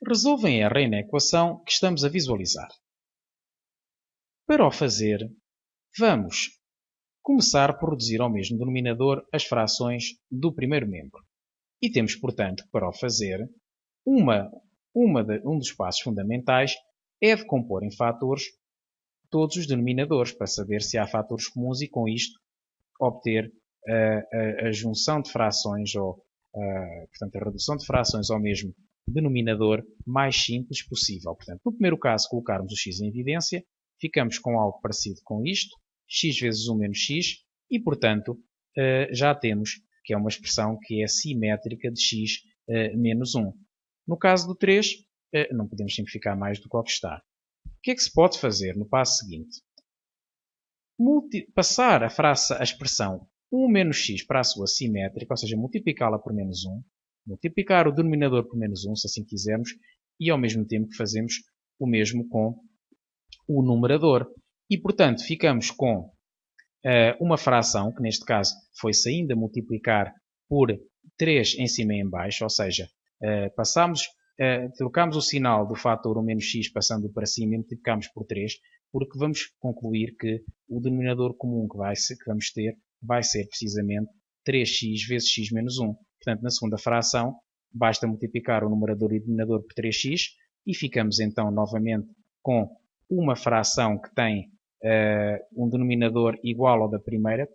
Resolva em R na equação que estamos a visualizar. Para o fazer, vamos começar por reduzir ao mesmo denominador as frações do primeiro membro. E temos, portanto, que para o fazer, um dos passos fundamentais é decompor em fatores todos os denominadores, para saber se há fatores comuns e, com isto, obter a junção de frações ou, portanto, a redução de frações ao mesmo denominador mais simples possível. Portanto, no primeiro caso, colocarmos o x em evidência, ficamos com algo parecido com isto, x vezes 1 menos x, e, portanto, já temos que é uma expressão que é simétrica de x menos 1. No caso do 3, não podemos simplificar mais do que o que está. O que é que se pode fazer no passo seguinte? Passar a expressão 1 menos x para a sua simétrica, ou seja, multiplicá-la por menos 1, multiplicar o denominador por menos 1, se assim quisermos, e ao mesmo tempo que fazemos o mesmo com o numerador. E, portanto, ficamos com uma fração, que neste caso foi-se ainda multiplicar por 3 em cima e em baixo, ou seja, trocamos o sinal do fator 1 menos x passando para cima e multiplicamos por 3, porque vamos concluir que o denominador comum que vamos ter vai ser precisamente 3x vezes x menos 1. Portanto, na segunda fração, basta multiplicar o numerador e o denominador por 3x e ficamos então novamente com uma fração que tem um denominador igual ao da primeira,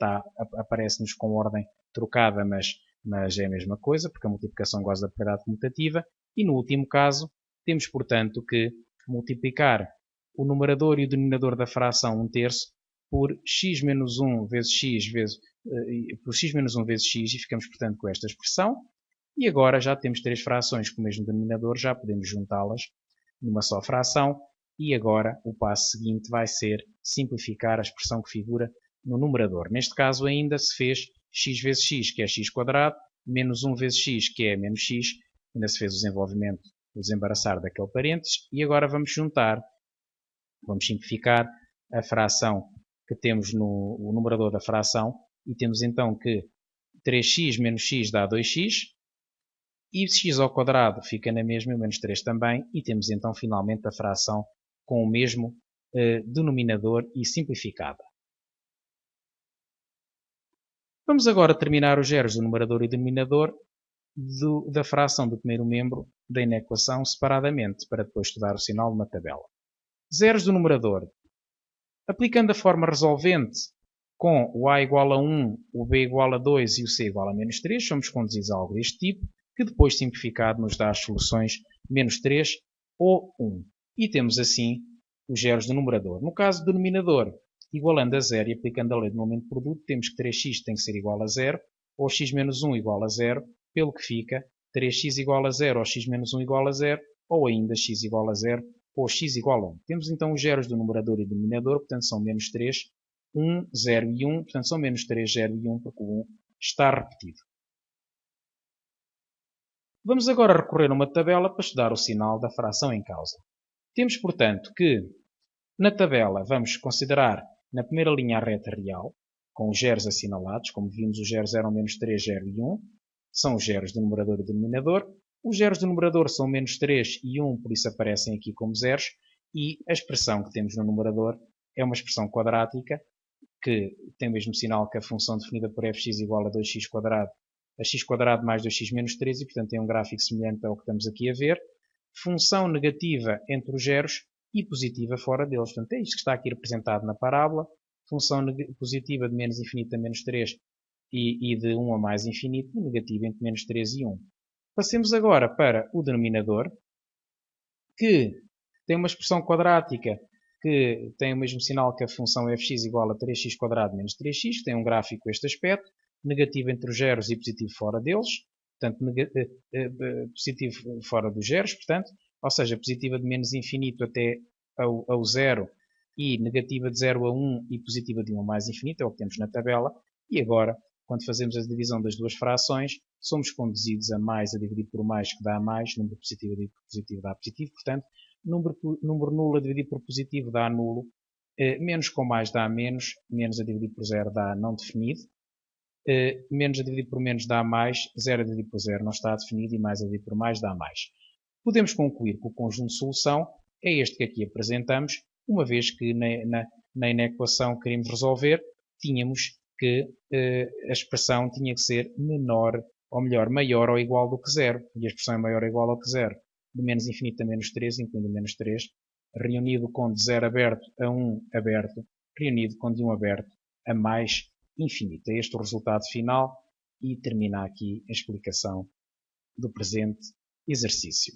aparece-nos com ordem trocada, mas é a mesma coisa, porque a multiplicação goza da propriedade comutativa. E no último caso, temos, portanto, que multiplicar o numerador e o denominador da fração 1/3 por x menos 1 vezes x por x menos 1 vezes x, e ficamos, portanto, com esta expressão. E agora já temos três frações com o mesmo denominador, já podemos juntá-las numa só fração. E agora o passo seguinte vai ser simplificar a expressão que figura no numerador. Neste caso ainda se fez x vezes x, que é x quadrado, menos 1 vezes x, que é menos x. Ainda se fez o desenvolvimento, o desembaraçar daquele parênteses. E agora vamos juntar, vamos simplificar a fração que temos no numerador da fração. E temos então que 3x menos x dá 2x. E x ao quadrado fica na mesma, e o menos 3 também. E temos então finalmente a fração com o mesmo denominador e simplificada. Vamos agora terminar os zeros do numerador e denominador da fração do primeiro membro da inequação separadamente, para depois estudar o sinal numa tabela. Zeros do numerador. Aplicando a forma resolvente com o a igual a 1, o b igual a 2 e o c igual a menos 3, somos conduzidos a algo deste tipo, que depois simplificado nos dá as soluções menos 3 ou 1. E temos assim os zeros do numerador. No caso do denominador, igualando a 0 e aplicando a lei do momento de produto, temos que 3x tem que ser igual a 0, ou x menos 1 igual a 0, pelo que fica 3x igual a 0 ou x menos 1 igual a 0, ou ainda x igual a 0 ou x igual a 1. Temos então os zeros do numerador e do denominador, portanto são menos 3, 1, 0 e 1, portanto são menos 3, 0 e 1, porque o 1 está repetido. Vamos agora recorrer a uma tabela para estudar o sinal da fração em causa. Temos, portanto, que na tabela vamos considerar na primeira linha a reta real, com os zeros assinalados. Como vimos, os zeros eram menos 3, 0 e 1. São os zeros do numerador e do denominador. Os zeros do numerador são menos 3 e 1, por isso aparecem aqui como zeros. E a expressão que temos no numerador é uma expressão quadrática, que tem o mesmo sinal que a função definida por fx igual a 2x quadrado, a x quadrado mais 2x menos 3, e portanto tem um gráfico semelhante ao que estamos aqui a ver. Função negativa entre os zeros e positiva fora deles. Portanto, é isto que está aqui representado na parábola. Função positiva de menos infinito a menos 3 e de 1 a mais infinito, e negativa entre menos 3 e 1. Passemos agora para o denominador, que tem uma expressão quadrática que tem o mesmo sinal que a função fx igual a 3x quadrado menos 3x, que tem um gráfico este aspecto, negativo entre os zeros e positivo fora deles, portanto, positivo fora dos zeros, portanto, ou seja, positiva de menos infinito até ao 0 e negativa de 0 a 1 e positiva de 1 a mais infinito, é o que temos na tabela. E agora, quando fazemos a divisão das duas frações, somos conduzidos a mais a dividir por mais, que dá mais, número positivo a dividir por positivo dá positivo, portanto, número nulo a dividir por positivo dá nulo, menos com mais dá menos, menos a dividir por zero dá não definido, menos a dividir por menos dá mais, 0 a dividir por 0 não está definido e mais a dividir por mais dá mais. Podemos concluir que o conjunto de solução é este que aqui apresentamos, uma vez que na inequação que queríamos resolver, tínhamos que a expressão tinha que ser menor, ou melhor, maior ou igual do que zero. E a expressão é maior ou igual ao que zero. De menos infinito a menos 3, incluindo menos 3, reunido com de 0 aberto a 1 aberto, reunido com de 1 aberto a mais infinito. É este o resultado final e termina aqui a explicação do presente exercício.